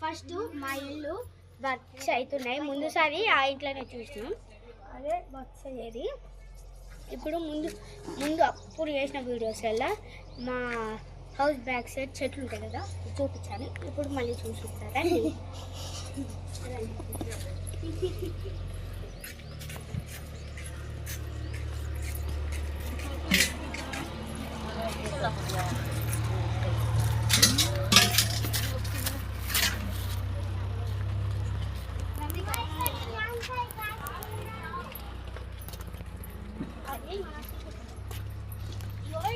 First మా ఇల్లు works అవుతున్నాయి. ముందుసారి ఆ ఇంట్లోనే చూసినాం, అదే వర్క్స్ అయ్యేది. ఇప్పుడు ముందు అప్పుడు చేసిన వీడియోస్లలో మా హౌస్ బ్యాక్ సైడ్ చెట్లు ఉంటాయి కదా, చూపించాను. ఇప్పుడు మళ్ళీ చూపిస్తారా?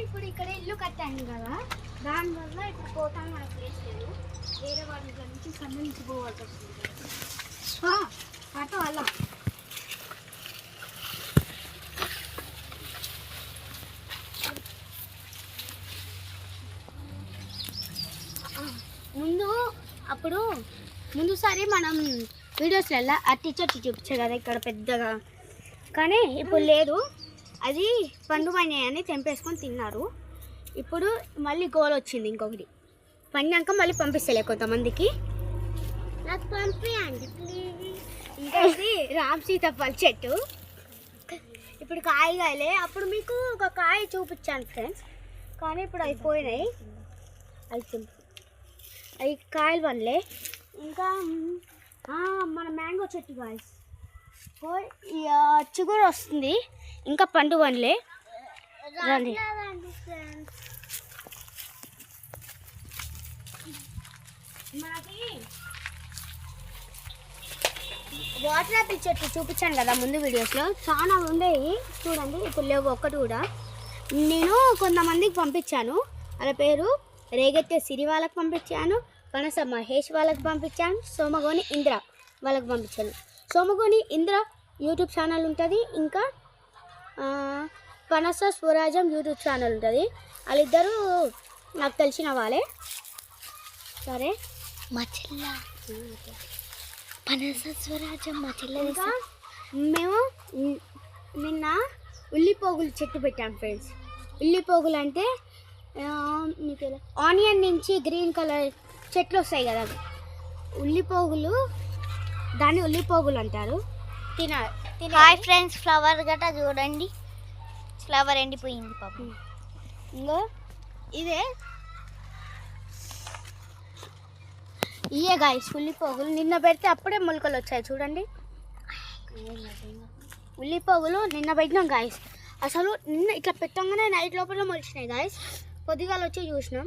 ఇప్పుడు ఇక్కడ ఇల్లు కట్టాను కదా, దానివల్ల ఇప్పుడు పోతాను మన ప్లేస్ లేదు. వేరే వాళ్ళ నుంచి సంబంధించిపోవాల్సి వస్తుంది. అటు అలా ముందుసారి మనం వీడియోస్లలో అట్టి చెట్టు చూపించారు కదా ఇక్కడ పెద్దగా, కానీ ఇప్పుడు లేదు. అది పండుగని తెంపేసుకొని తిన్నారు. ఇప్పుడు మళ్ళీ గోల్ వచ్చింది ఇంకొకటి, పండాక మళ్ళీ పంపిస్తలే కొంతమందికి. నాకు పంపించండి ప్లీజ్. ఇంకా ఇది రామ్ సీతాఫల్ చెట్టు. ఇప్పుడు కాయలే, అప్పుడు మీకు ఒక కాయ చూపించాను ఫ్రెండ్స్, కానీ ఇప్పుడు అయిపోయినాయి. అవి కాయలు వల్లే. ఇంకా మన మ్యాంగో చెట్టు గాయస్ చిగురు వస్తుంది, ఇంకా పండు వన్లే. రండి, మనకి వాటర్ యాపిల్ చెట్టు చూపించాను కదా ముందు వీడియోస్లో, చాలా ఉండేవి చూడండి. ఇప్పుడు లేవు ఒక్కటి కూడా. నేను కొంతమందికి పంపించాను, వాళ్ళ పేరు రేగెత్తే సిరి వాళ్ళకి పంపించాను, పనస మహేష్ వాళ్ళకి పంపించాను, సోమగోని ఇంద్ర వాళ్ళకి పంపించాను. సోమగోని ఇంద్ర యూట్యూబ్ ఛానల్ ఉంటుంది, ఇంకా పనస స్వరాజ్యం యూట్యూబ్ ఛానల్ ఉంటుంది. వాళ్ళిద్దరూ నాకు తెలిసిన వాళ్ళే. సరే, మా చెల్ల పనస స్వరాజ్యం మా చెల్ల. ఇంకా మేము నిన్న ఉల్లిపోగులు చెట్టు పెట్టాం ఫ్రెండ్స్. ఉల్లిపోగులు అంటే మీకు ఆనియన్ నుంచి గ్రీన్ కలర్ చెట్లు వస్తాయి కదా, ఉల్లిపోగులు, దాన్ని ఉల్లిపోగులు అంటారు. హాయ్ ఫ్రెండ్స్, ఫ్లవర్ గట్రా చూడండి, ఫ్లవర్ ఎండిపోయింది పాపం. ఇంకో ఇదే గాయస్ ఉల్లిపోగులు. నిన్న పెడితే అప్పుడే మొలకలు వచ్చాయి చూడండి. ఉల్లిపోగులు నిన్న పెట్టినాం గాయస్. అసలు నిన్న ఇట్లా పెట్టంగానే నైట్ లోపల మొలిచినాయి గాయస్. పొద్దుగాల వచ్చి చూసినాం.